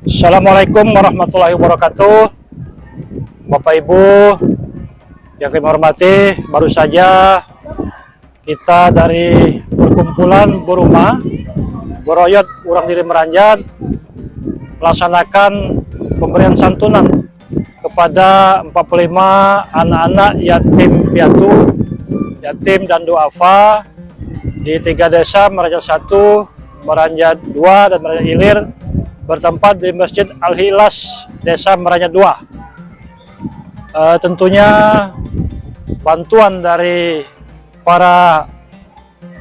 Assalamualaikum warahmatullahi wabarakatuh. Bapak Ibu yang kami hormati, baru saja kita dari perkumpulan Buruma Boroyot Urang Diri Meranjat melaksanakan pemberian santunan kepada 45 anak-anak yatim piatu, yatim dan duafa di 3 desa, Meranjat 1, Meranjat 2, dan Meranjat Ilir, bertempat di Masjid Al-Hilas Desa Meranjat 2. Tentunya bantuan dari para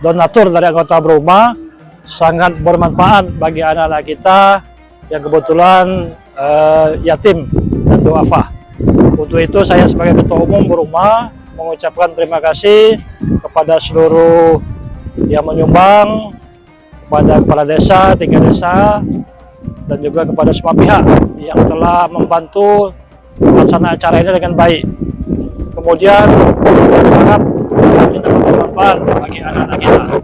donatur dari anggota Buruma sangat bermanfaat bagi anak-anak kita yang kebetulan yatim dan duafa. Untuk itu saya sebagai Ketua Umum Buruma mengucapkan terima kasih kepada seluruh yang menyumbang, kepada kepala desa, 3 desa, dan juga kepada semua pihak yang telah membantu melaksanakan acara ini dengan baik. Kemudian berharap ini dapat bermanfaat bagi anak-anak kita.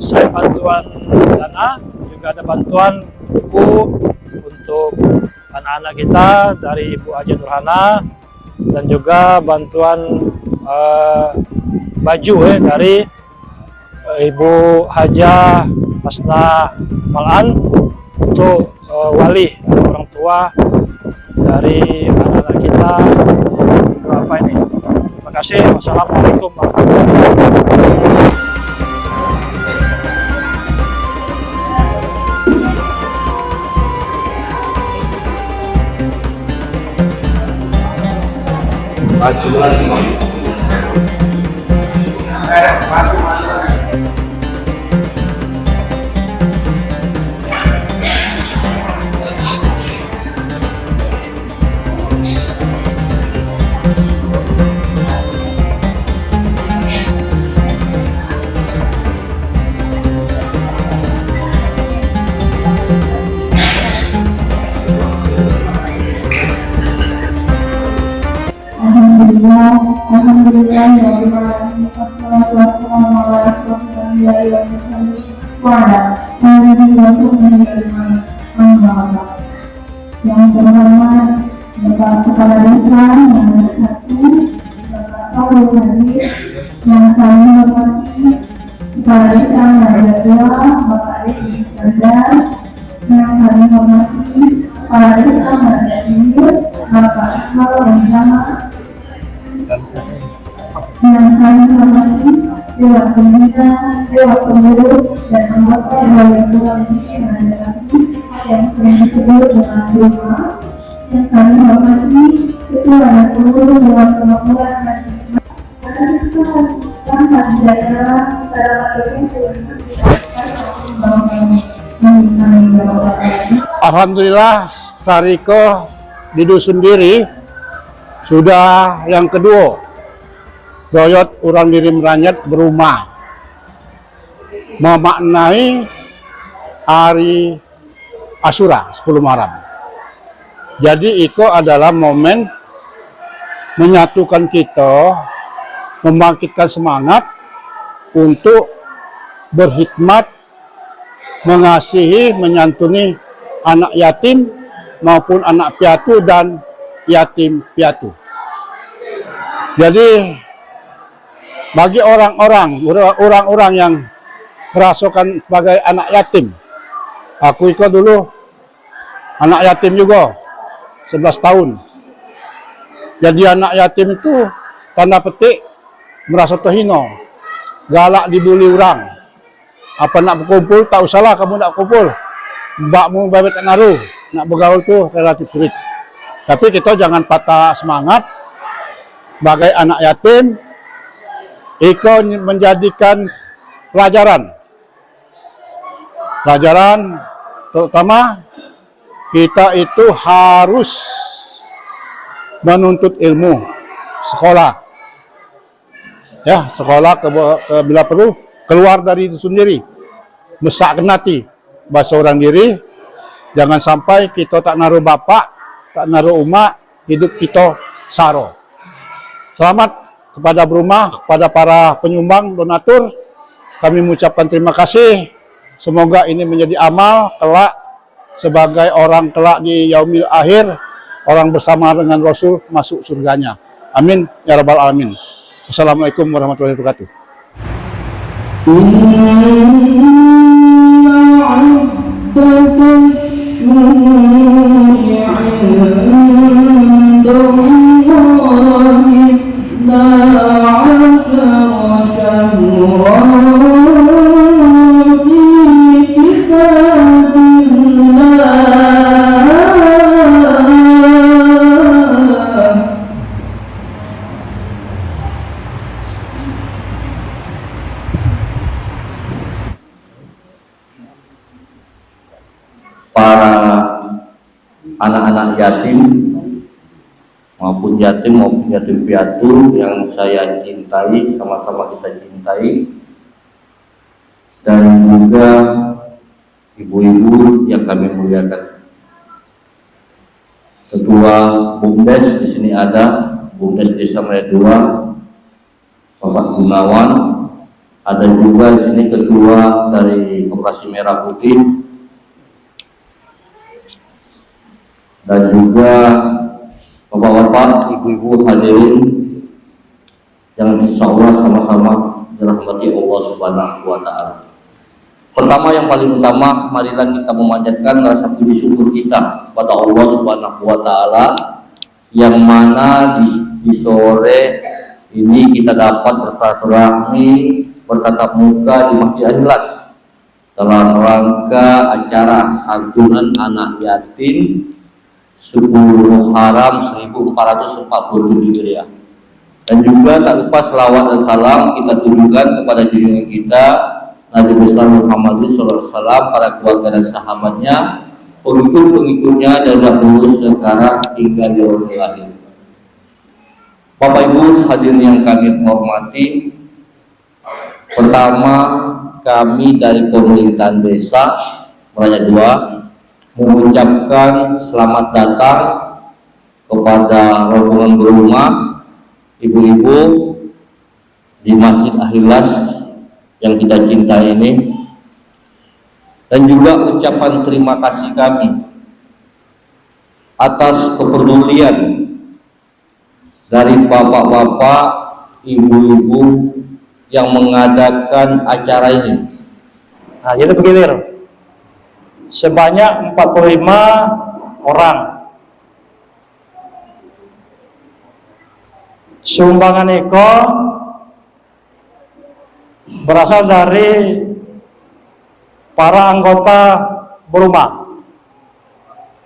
Selain bantuan dana, juga ada bantuan buku untuk anak-anak kita dari Ibu Haja Nurhana, dan juga bantuan baju dari Ibu Haja Hasna Malan untuk wali orang tua dari anak-anak kita apa ini. Terima kasih. Wassalamualaikum warahmatullahi wabarakatuh. Alhamdulillah, wassalatu wassalamu ala rasulillah wa ala alihi wa sahbihi. Yang terhormat Bapak Kepala Desa Meranjat 1, Bapak Paul Hadi, yang kami hormati Kepala Desa Meranjat 2, Bapak Dedi Sardar, yang kami hormati Kepala Desa Meranjat Ilir, Bapak Asmal Wanjama, yang kami hormati Dewan Pembina, Dewan Pengurus, dan anggota Dewan Pembina Meranjat 1 yang sering disebut dengan Buruma, yang kami hormati Ketua dan seluruh Dewan Pengurus dan tanpa dijadikan pada Alhamdulillah, Sariko di dusun diri sudah yang kedua Boroyot Urang Diri Meranjat Buruma memaknai hari Asyura 10 Muharram. Jadi itu adalah momen menyatukan kita, membangkitkan semangat untuk berkhidmat, mengasihi, menyantuni anak yatim maupun anak piatu dan yatim piatu. Jadi bagi orang-orang yang merasakan sebagai anak yatim, aku itu dulu anak yatim juga 11 tahun. Jadi anak yatim itu tanda petik merasa terhina, galak dibully orang. Apa nak berkumpul, tak usahlah kamu nak kumpul, mbakmu babet tak naruh, nak bergaul tuh relatif sulit. Tapi kita jangan patah semangat. Sebagai anak yatim, Iko menjadikan pelajaran terutama kita itu harus menuntut ilmu, sekolah, ya sekolah bila perlu keluar dari itu sendiri, mesak kenati bahasa orang diri. Jangan sampai kita tak naruh bapak, tak naruh umat, hidup kita saro. Selamat kepada Buruma, kepada para penyumbang, donatur. Kami mengucapkan terima kasih. Semoga ini menjadi amal kelak sebagai orang kelak di yaumil akhir, orang bersama dengan Rasul masuk surganya. Amin ya rabbal alamin. Assalamualaikum warahmatullahi wabarakatuh. Para anak-anak yatim maupun yatim piatu yang saya cintai, sama-sama kita cintai, dan juga ibu-ibu yang kami muliakan. Ketua BUMDes di sini ada, BUMDes Desa Maya 2, Bapak Gunawan, ada juga di sini ketua dari Koperasi Merah Putih, dan juga bapak-bapak, ibu-ibu hadirin yang insya Allah sama-sama dirahmati Allah Subhanahu wa Ta'ala. Pertama, yang paling utama, marilah kita memanjatkan rasa puji syukur kita kepada Allah Subhanahu wa Ta'ala, yang mana di sore ini kita dapat bersilaturahmi, bertatap muka di Masjid Al-Ikhlas dalam rangka acara santunan anak yatim 10 Muharram 1447 Hijriah. Dan juga tak lupa selawat dan salam kita tujukan kepada junjungan kita Nabi besar Muhammad SAW, para keluarga dan sahabatnya, pengikut-pengikutnya dari dahulu, sekarang hingga yaumil akhir. Bapak Ibu hadirin yang kami hormati, pertama kami dari pemerintahan desa Meraja 2 mengucapkan selamat datang kepada rombongan berumah ibu-ibu di Masjid Al-Ikhlas yang kita cintai ini, dan juga ucapan terima kasih kami atas kepedulian dari bapak-bapak, ibu-ibu yang mengadakan acara ini. Nah, jadi begini, sebanyak 45 orang. Sumbangan Eko berasal dari para anggota berumah.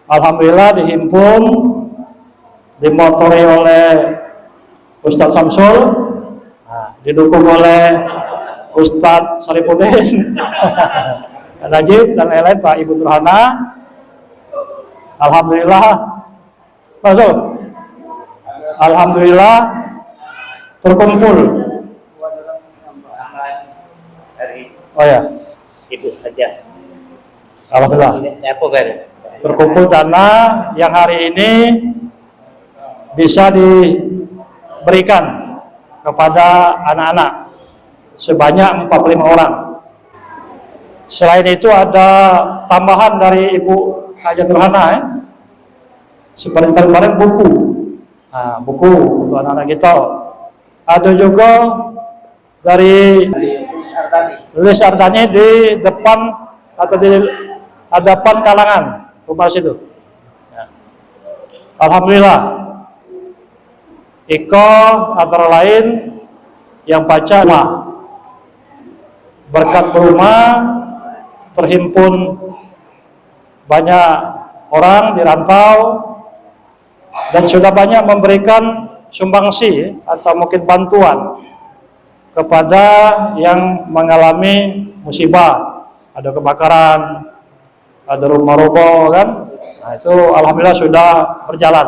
Alhamdulillah dihimpun, dimotori oleh Ustadz Samsul, didukung oleh Ustadz Sarifuddin Najib dan lain-lain, Pak Ibu Turhana. Alhamdulillah, masuk. Alhamdulillah terkumpul. Oh ya, Ibu saja. alhamdulillah terkumpul dana yang hari ini bisa diberikan kepada anak-anak sebanyak 45 orang. Selain itu ada tambahan dari Ibu Haja Turhana, seperti kemarin buku, buku untuk anak-anak kita. Ada juga dari Lilis Ardani di depan atau di hadapan kalangan rumah situ. Alhamdulillah, Iko antara lain yang baca berkat berumah terhimpun banyak orang di rantau dan sudah banyak memberikan sumbangsi atau mungkin bantuan kepada yang mengalami musibah, ada kebakaran, ada rumah roboh kan. Nah, itu alhamdulillah sudah berjalan.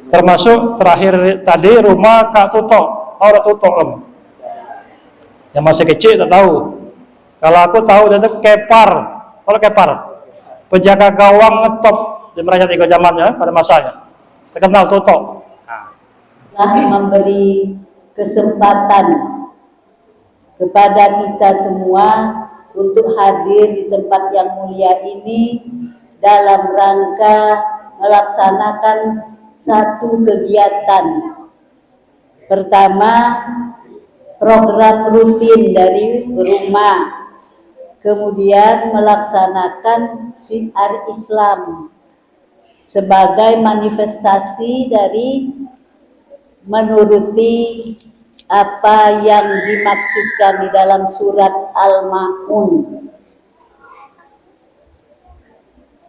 Termasuk terakhir tadi rumah Kak Tutok, udah tutup om. Yang masih kecil tak tahu. Kalau aku tahu dia itu kepar. Kalau kepar, penjaga gawang ngetop di Meraja 3 zamannya pada masanya. Terkenal Tutok. Telah memberi kesempatan kepada kita semua untuk hadir di tempat yang mulia ini dalam rangka melaksanakan satu kegiatan. Pertama, program rutin dari rumah. Kemudian melaksanakan syiar Islam sebagai manifestasi dari menuruti apa yang dimaksudkan di dalam surat Al-Ma'un.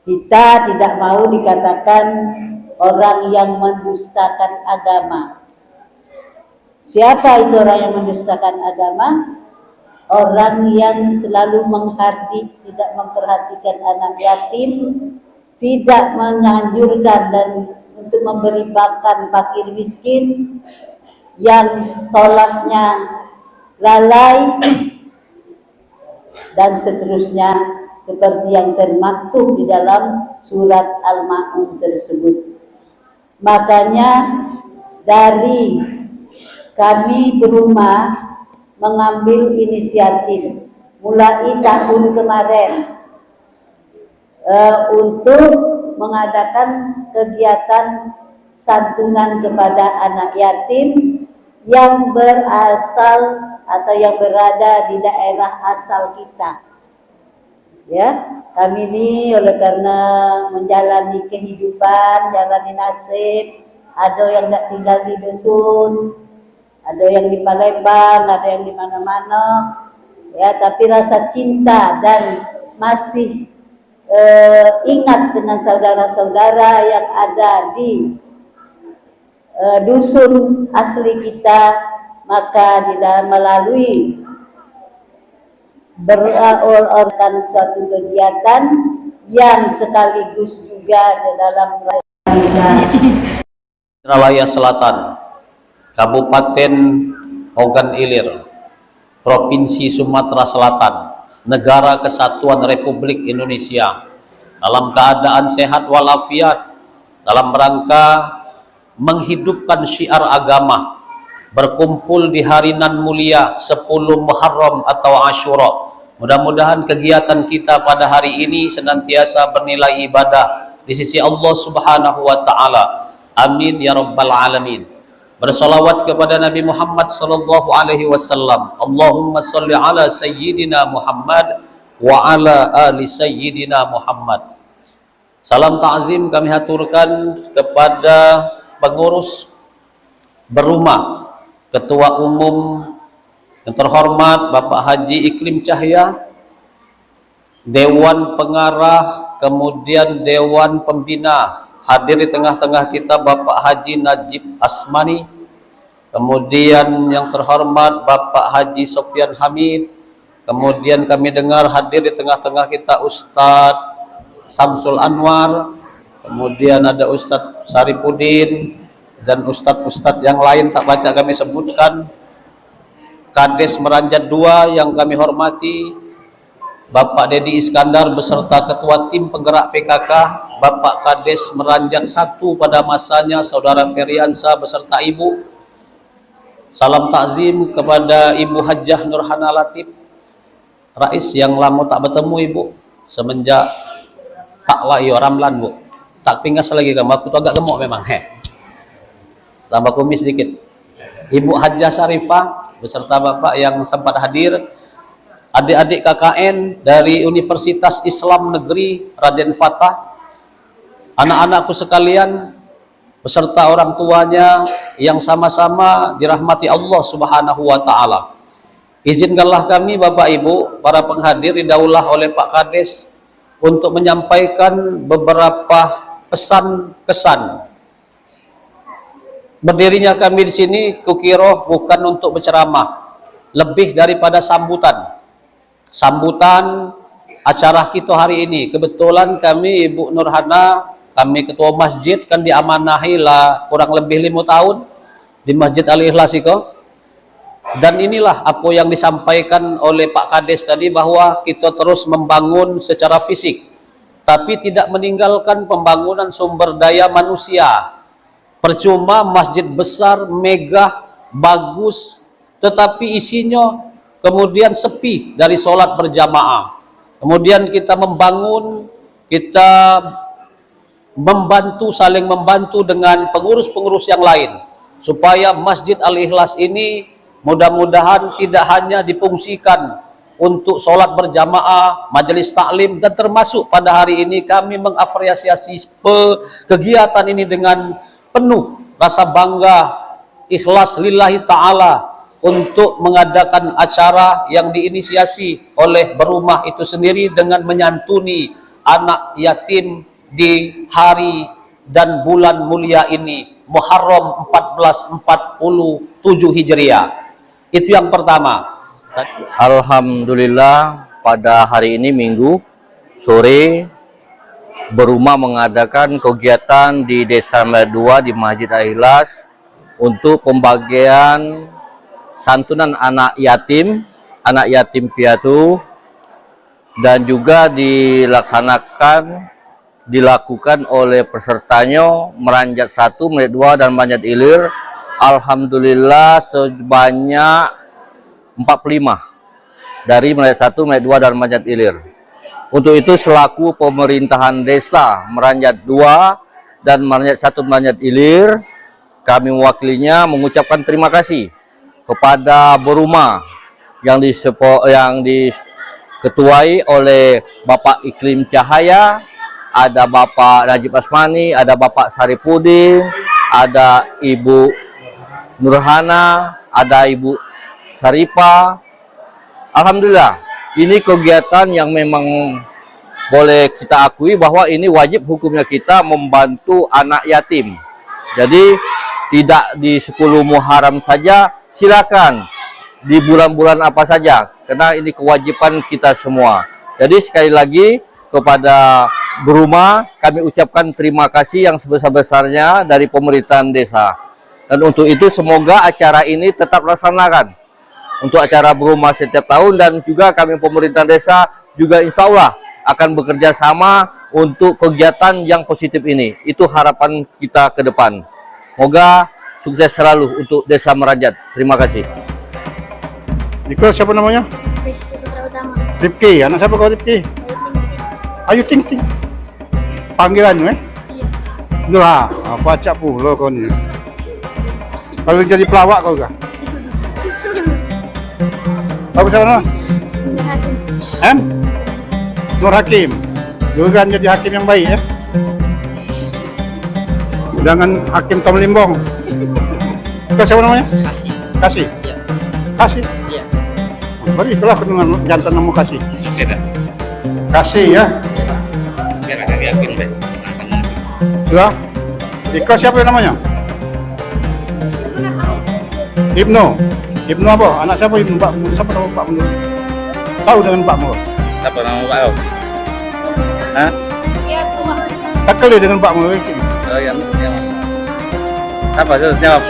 Kita tidak mau dikatakan orang yang mendustakan agama. Siapa itu orang yang mendustakan agama? Orang yang selalu tidak memperhatikan anak yatim, tidak menganjurkan dan untuk memberi makan fakir miskin, yang sholatnya lalai, dan seterusnya seperti yang termaktub di dalam surat Al-Ma'un tersebut. Makanya dari kami berumah mengambil inisiatif mulai tahun kemarin untuk mengadakan kegiatan santunan kepada anak yatim yang berasal atau yang berada di daerah asal kita. Ya, kami ini oleh karena menjalani kehidupan, jalani nasib, ada yang tidak tinggal di dusun, ada yang di Palembang, ada yang di mana-mana, ya, tapi rasa cinta dan masih ingat dengan saudara-saudara yang ada di dusun asli kita, maka melalui berorganisasi suatu kegiatan yang sekaligus juga di dalam Raya Selatan, Kabupaten Ogan Ilir, Provinsi Sumatera Selatan, Negara Kesatuan Republik Indonesia, dalam keadaan sehat walafiat, dalam rangka menghidupkan syiar agama, berkumpul di hari nan mulia 10 Muharram atau Asyura. Mudah-mudahan kegiatan kita pada hari ini senantiasa bernilai ibadah di sisi Allah Subhanahu wa Ta'ala. Amin ya rabbal alamin. Bersalawat kepada Nabi Muhammad sallallahu alaihi wasallam. Allahumma shalli ala sayyidina Muhammad wa ala ali sayyidina Muhammad. Salam ta'zim kami haturkan kepada pengurus berumah, Ketua Umum yang terhormat Bapak Haji Iklim Cahya, Dewan Pengarah, kemudian Dewan Pembina. Hadir di tengah-tengah kita Bapak Haji Najib Asmani, kemudian yang terhormat Bapak Haji Sofyan Hamid, kemudian kami dengar hadir di tengah-tengah kita Ustadz Samsul Anwar, kemudian ada Ustadz Saripudin, dan Ustadz-Ustadz yang lain tak baca kami sebutkan. Kades Meranjat 2 yang kami hormati, Bapak Dedi Iskandar beserta Ketua Tim Penggerak PKK, Bapak Kades Meranjat 1 pada masanya, Saudara Feriansa beserta Ibu. Salam takzim kepada Ibu Hajjah Nurhana Latif, Rais yang lama tak bertemu Ibu, semenjak tak layo Ramlan Bu. Tak pingas lagi kamu, aku tuh agak gemuk memang. Tambah kumis sedikit. Ibu Hajjah Syarifah beserta Bapak yang sempat hadir, adik-adik KKN dari Universitas Islam Negeri Raden Fatah, anak-anakku sekalian beserta orang tuanya yang sama-sama dirahmati Allah Subhanahu wa Ta'ala. Izinkanlah kami Bapak Ibu para penghadir didaulah oleh Pak Kades untuk menyampaikan beberapa pesan-kesan. Berdirinya kami di sini kukira bukan untuk berceramah, lebih daripada sambutan acara kita hari ini. Kebetulan kami Ibu Nurhana, kami ketua masjid kan diamanahi lah kurang lebih 5 tahun di Masjid Al-Ikhlas itu. Dan inilah apa yang disampaikan oleh Pak Kades tadi, bahwa kita terus membangun secara fisik, tapi tidak meninggalkan pembangunan sumber daya manusia. Percuma masjid besar, megah, bagus, tetapi isinya kemudian sepi dari sholat berjamaah. Kemudian kita membangun, kita membantu, saling membantu dengan pengurus-pengurus yang lain, supaya Masjid Al-Ikhlas ini mudah-mudahan tidak hanya difungsikan untuk sholat berjamaah, majelis taklim, dan termasuk pada hari ini kami mengapresiasi kegiatan ini dengan penuh rasa bangga, ikhlas lillahi ta'ala, untuk mengadakan acara yang diinisiasi oleh Berumah itu sendiri dengan menyantuni anak yatim di hari dan bulan mulia ini, Muharram 1447 Hijriah. Itu yang pertama. Alhamdulillah, pada hari ini Minggu sore Berumah mengadakan kegiatan di Desa Merdua di Masjid Al-Ikhlas untuk pembagian santunan anak yatim piatu, dan juga dilakukan oleh pesertanya Meranjat 1, Meranjat 2, dan Meranjat Ilir. Alhamdulillah sebanyak 45 dari Meranjat 1, Meranjat 2, dan Meranjat Ilir. Untuk itu selaku pemerintahan desa Meranjat 2 dan Meranjat 1 Meranjat Ilir, kami mewakilinya mengucapkan terima kasih kepada Berumah yang diketuai oleh Bapak Iklim Cahaya, ada Bapak Najib Asmani, ada Bapak Saripudin, ada Ibu Nurhana, ada Ibu Saripa. Alhamdulillah, ini kegiatan yang memang boleh kita akui bahwa ini wajib hukumnya kita membantu anak yatim. Jadi tidak di 10 Muharram saja, silakan di bulan-bulan apa saja, karena ini kewajiban kita semua. Jadi sekali lagi kepada Berumah kami ucapkan terima kasih yang sebesar-besarnya dari pemerintahan desa. Dan untuk itu semoga acara ini tetap laksanakan untuk acara Berumah setiap tahun, dan juga kami pemerintahan desa juga insya Allah akan bekerja sama untuk kegiatan yang positif ini. Itu harapan kita ke depan. Semoga sukses selalu untuk Desa Meranjat. Terima kasih. Niko, siapa namanya? Rifki. Anak siapa kau Rifki? Ayu Ting Ting. Panggilannya itulah apa acak pula kau ni. Kalau jadi pelawak kau kah? Kau siapa nama? Nur Hakim. Juga jadi hakim yang baik ya. Jangan hakim Tom Limbong. Kau siapa namanya? Kasih. Kasih. Iya. Kasih. Iya. Baru itulah dengan jantan nama Kasih. Oke dah. Kasih ya. Iya Pak. Biar agak yakin deh. Sudah. Ika siapa namanya? Ibnu. Ibnu apa? Anak siapa Ibnu? Pak Mu. Siapa nama Pak Mu? Tahu dengan Pak Mu? Siapa nama Pak Om? Hah? Tak kali dengan Pak Mu. Oh yang apa seharusnya?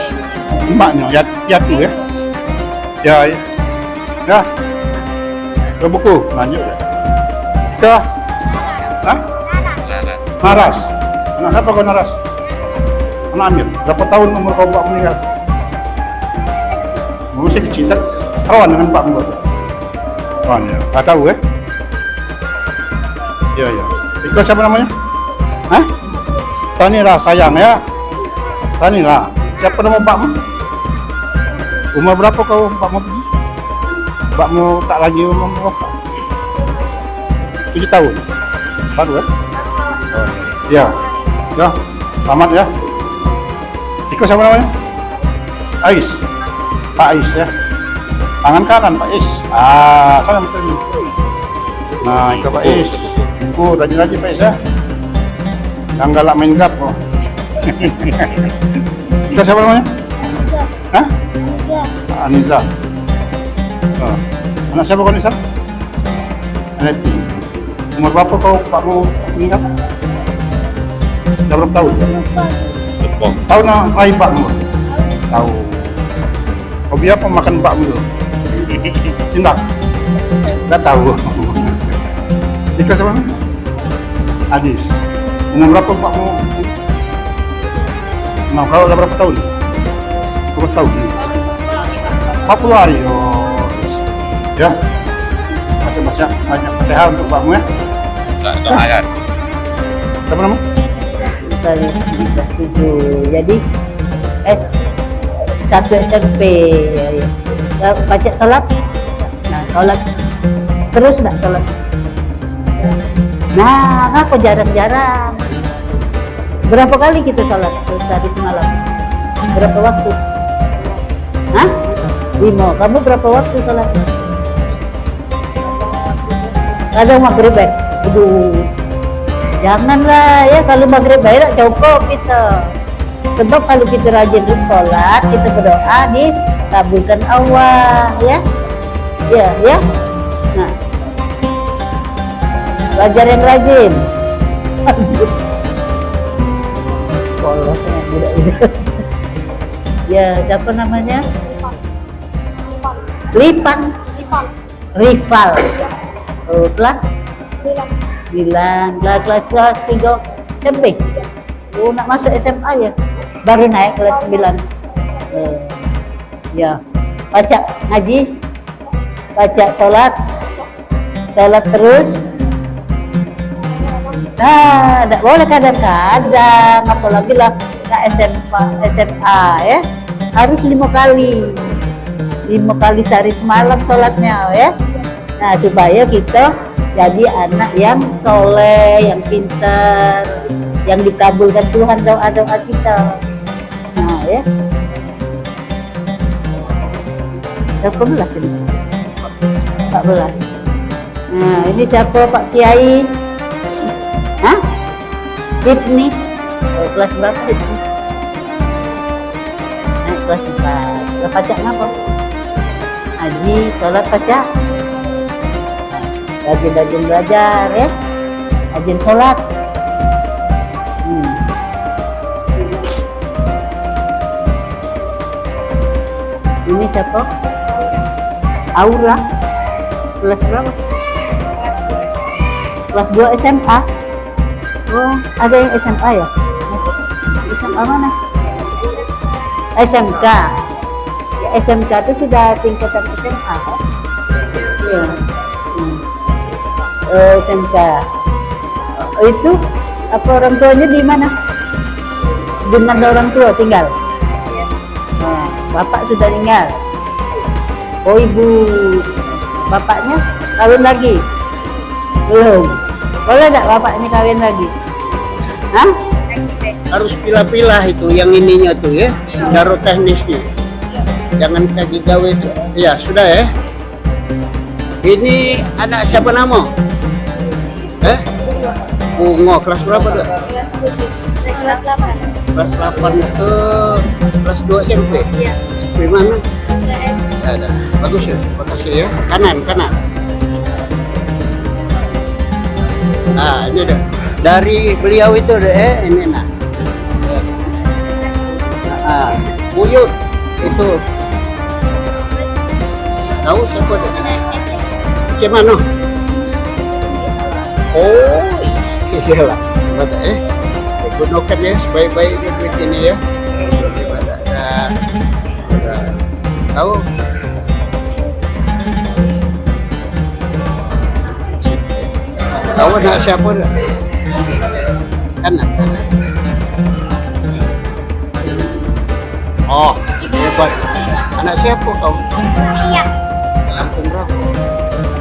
Mbaknya, Yat tu ya. Ya. Ya. Ke buku, lanjut. Ika. Hah? Laras. Naras. Anak siapa kau Naras? Anak Amir. Berapa tahun umur kau Pak meninggal? Masih kecil tak? Rawan dengan Pak Mu. Rawan ya. Tak tahu ya? Ya ya. Ika siapa namanya? Hah? Tanira sayang ya. Tanira. Siapa nama Pak Mu? Umur berapa kau Pak Mu pergi? Pak Mu tak lagi umur berapa? 7 tahun. Baru ya? Oh, ya. Ya. Selamat ya. Ika siapa namanya? Ais. Pak Ais ya. Tangan kanan Pak Ais. Salam sini. Nah, Ika Pak Ais. Rajin-rajin Pak Ais ya. Yang galak main gap. Oh. Ika siapa namanya? Hah? Aniza. Oh. Anak siapa kau Nisa? Aneti. Umur berapa kau Pak Mu meninggal? Dah berapa tahun? Tahu nak lahir Pak Mu? Tahu. Hobi apa makan Pak Mu? Tindak? Dah tahu. Ika siapa? Adis. Umur berapa Pak Mu? Nah, kau dah berapa tahun? Berapa tahun? 40 hari. Oh. Ya. Baca banyak Fatihah untuk Mbakmu ya. Doakan. Siapa nama? Kali kita setuju. Jadi S1 SMP ya, baca sholat. Nah, sholat terus nggak sholat. Nah, aku jarang-jarang. Berapa kali kita sholat sehari semalam? Berapa waktu? Hah? 5. Kamu berapa waktu sholat? Kadang maghrib ya? Aduh, janganlah ya, kalau maghrib ya cukup kita. Sebab kalau kita rajin sholat, kita berdoa dikabulkan Allah ya. Ya. Nah, belajar yang rajin. Polosnya budak itu. Ya, siapa namanya? Rival. Oh, kelas 9. Kelas 3 SMP. Oh, nak masuk SMA ya. Baru naik kelas 9. Ya. Baca ngaji. Baca sholat terus. Nah, tidak boleh kadang-kadang, apalagi lah nak SMA ya, harus 5 kali sehari semalam sholatnya ya. Nah, supaya kita jadi anak yang soleh, yang pintar, yang dikabulkan Tuhan doa-doa kita. Nah ya, 14 ini. 14. Nah, ini siapa Pak Kiai? Hah? Hipni. Oh, kelas berapa Hipni? Kelas 4. Baca ngapa? Haji, sholat baca. Rajin belajar ya. Rajin sholat. Ini siapa? Aura. Kelas berapa? Kelas 2 SMA. Oh, ada yang SMA ya? Masuk. SMA mana? SMK. Ya, SMK itu sudah tingkatan SMA. Iya. SMK. Itu apa orang tuanya di mana? Dengan orang tua tinggal. Nah, bapak sudah meninggal. Oh, ibu bapaknya kawin lagi? Belum. Boleh enggak bapaknya kawin lagi? Hah? Harus pilah-pilah itu yang ininya tuh ya, cara teknisnya. Jangan kaki gawe itu. Ya, sudah ya. Ini anak siapa nama? Bungo, kelas berapa tuh? Kelas 7, kelas 8. Kelas 8 ke kelas 2 SMP? Iya. SMP mana? CS. Ada. Bagus ya, makasih ya. Kanan. Nah, ini deh. Dari beliau itu deh, ini nah. Buyut itu. Tahu siapa tuh? Gimana? Oh, iyalah. Betul gunakan ya sebaik-baiknya duit ini ya. Ada tahu? Tahu anak siapa dah? Anak. Oh, hebat. Anak siapa kau? Iya. Lampung berapa?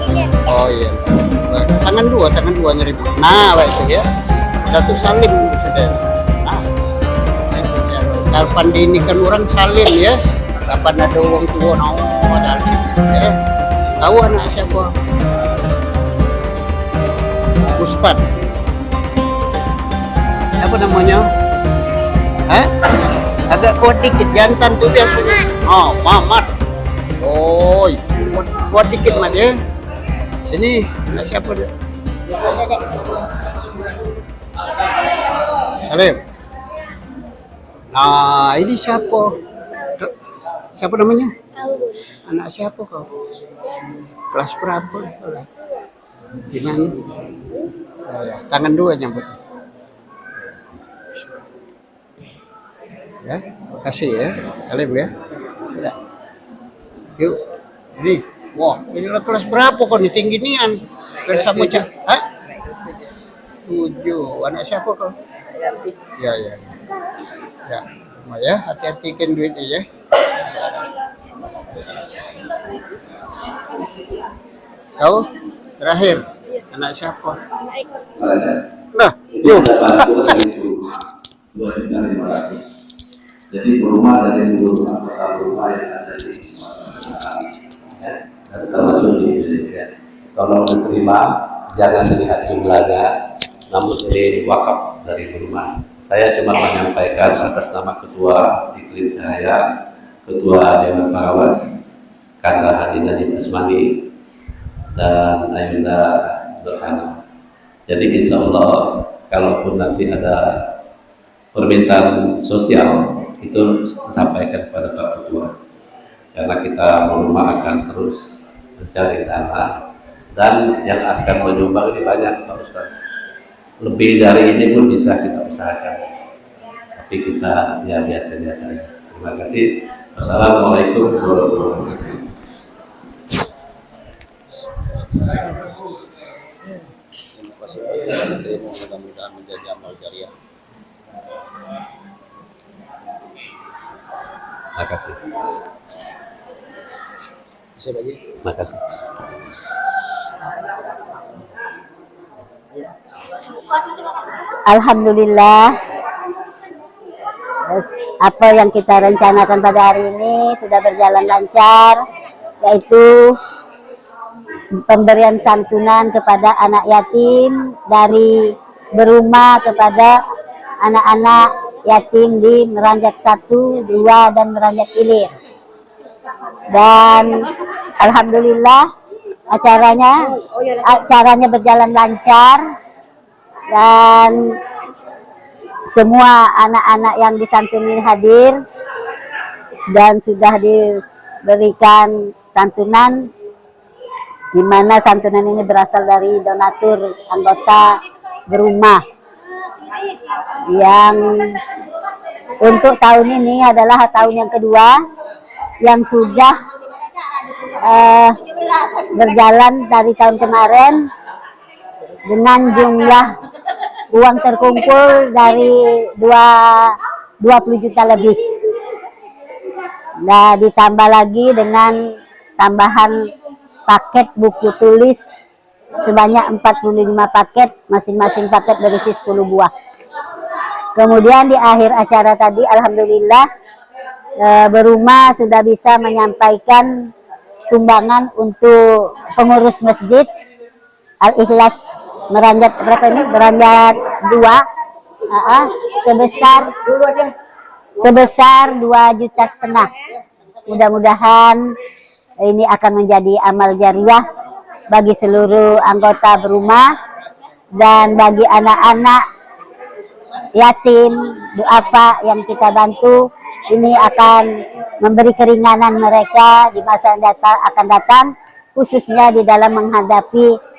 Iya. Oh iya. Tangan dua nyeri. Nah, baik itu ya. Satu salim sudah. Nah, kapan diinikan orang salim ya. Kapan ada uang tua modal ya. Tahu anak siapa? Ustad. Apa namanya? Agak kuat dikit, jantan tuh biasanya. Oh, Mamat. Oh, kuat dikit Mat ya. Ini anak siapa dia? Salim. Nah, ini siapa? Siapa namanya? Anak siapa kau? Kelas berapa? Di mana? Tangan dua nyambut. Ya, makasih ya. Salim ya. Yuk, ini. Wah, inilah kelas berapa kok nih tinggi nian? Bersama Cak. Hah? 7. Anak siapa kau? Ya, ya. Ya, cuma ya, hati-hati kan duitnya ya. Kau terakhir anak siapa? Nah, yuk. Jadi rumah dari seluruh anggota rumah yang ada di termasuk di Indonesia. Kalau diterima, jangan dilihat jumlahnya, namun jadi wakaf dari rumah. Saya cuma menyampaikan atas nama Ketua Iklim Cahaya, Ketua Dewan Pengawas, Kanda Haji Najib Asmani, dan Ayunda Nurhana. Jadi insya Allah, kalaupun nanti ada permintaan sosial, itu disampaikan kepada Pak Ketua. Karena kita rumah akan terus mencari dana, dan yang akan menyumbang ini banyak Pak Ustaz. Lebih dari ini pun bisa kita usahakan, tapi kita ya biasa-biasa aja. Terima kasih. Wassalamualaikum warahmatullahi wabarakatuh. Mudah-mudahan menjadi amal jariah. Makasih. Bisa bagi? Makasih. Alhamdulillah, apa yang kita rencanakan pada hari ini sudah berjalan lancar, yaitu pemberian santunan kepada anak yatim dari berumah kepada anak-anak yatim di Meranjak 1, 2, dan Meranjak Ilir. Dan alhamdulillah acaranya berjalan lancar, dan semua anak-anak yang disantuni hadir dan sudah diberikan santunan, di mana santunan ini berasal dari donatur anggota berumah yang untuk tahun ini adalah tahun yang kedua yang sudah berjalan dari tahun kemarin dengan jumlah uang terkumpul dari 20 juta lebih. Nah, ditambah lagi dengan tambahan paket buku tulis sebanyak 45 paket, masing-masing paket berisi 10 buah. Kemudian di akhir acara tadi, alhamdulillah, berumah sudah bisa menyampaikan sumbangan untuk pengurus masjid Al-Ikhlas Meranjat berapa ini? Meranjat 2, sebesar 2,5 juta. Mudah-mudahan ini akan menjadi amal jariah bagi seluruh anggota berumah dan bagi anak-anak yatim duafa yang kita bantu. Ini akan memberi keringanan mereka di masa yang akan datang, khususnya di dalam menghadapi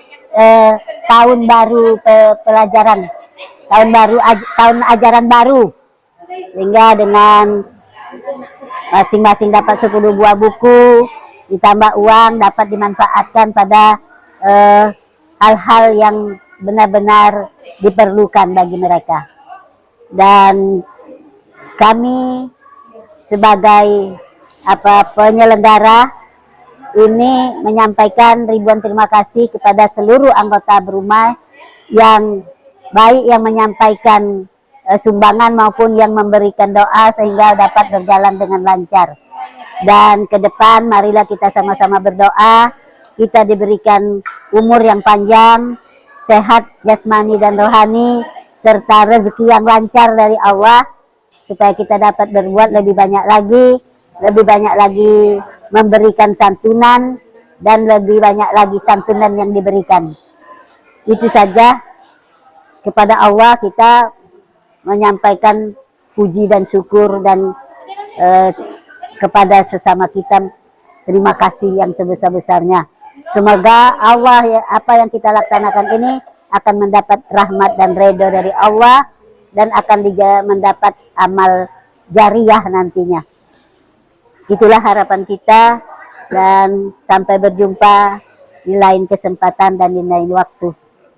tahun baru pelajaran, tahun ajaran baru, sehingga dengan masing-masing dapat 10 buah buku ditambah uang dapat dimanfaatkan pada hal-hal yang benar-benar diperlukan bagi mereka. Dan kami sebagai penyelenggara ini menyampaikan ribuan terima kasih kepada seluruh anggota berumah yang baik yang menyampaikan sumbangan maupun yang memberikan doa sehingga dapat berjalan dengan lancar. Dan ke depan marilah kita sama-sama berdoa, kita diberikan umur yang panjang, sehat jasmani dan rohani, serta rezeki yang lancar dari Allah, supaya kita dapat berbuat lebih banyak lagi memberikan santunan, dan lebih banyak lagi santunan yang diberikan. Itu saja, kepada Allah kita menyampaikan puji dan syukur, dan kepada sesama kita terima kasih yang sebesar-besarnya. Semoga Allah apa yang kita laksanakan ini akan mendapat rahmat dan ridho dari Allah, dan akan mendapat amal jariah nantinya. Itulah harapan kita dan sampai berjumpa di lain kesempatan dan di lain waktu.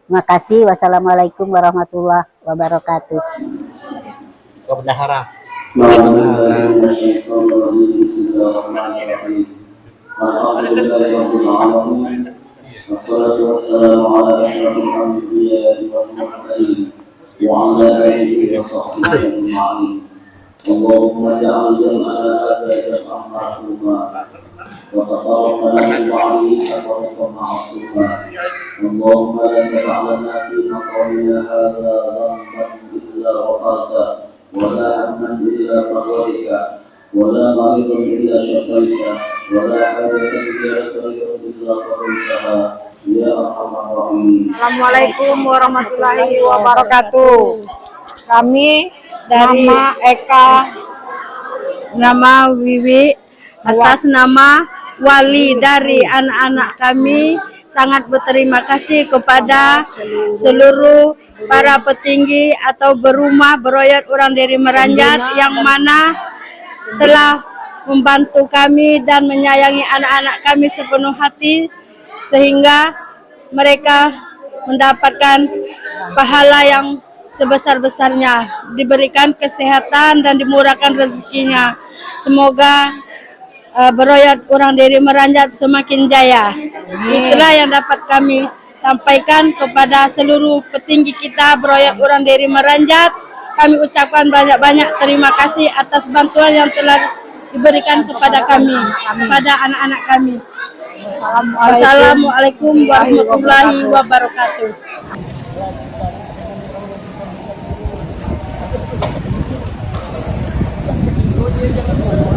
Terima kasih. Wassalamualaikum warahmatullahi wabarakatuh. Kau bendahara. اللهم اجعل جمعنا هذا جمعا مرحوما وتفرقنا بعده تفرقا معصوما اللهم لا تدع لنا في مقامنا هذا ذنبا الا غفرته ولا هما الا فرجته ولا مريضا الا شفيته ولا حاجة الا الا قضيتها يا ارحم الراحمين. Assalamualaikum warahmatullahi wabarakatuh. Kami dari nama Eka, nama Wiwi, atas nama wali dari anak-anak kami sangat berterima kasih kepada seluruh para petinggi atau berumah beroyat orang dari Meranjat yang mana telah membantu kami dan menyayangi anak-anak kami sepenuh hati sehingga mereka mendapatkan pahala yang sebesar-besarnya, diberikan kesehatan dan dimurahkan rezekinya. Semoga beroyat orang dari Meranjat semakin jaya. Itulah yang dapat kami sampaikan kepada seluruh petinggi kita beroyat orang dari Meranjat. Kami ucapkan banyak-banyak terima kasih atas bantuan yang telah diberikan kepada kami, kepada anak-anak kami. Wassalamualaikum warahmatullahi wabarakatuh. Terima kasih.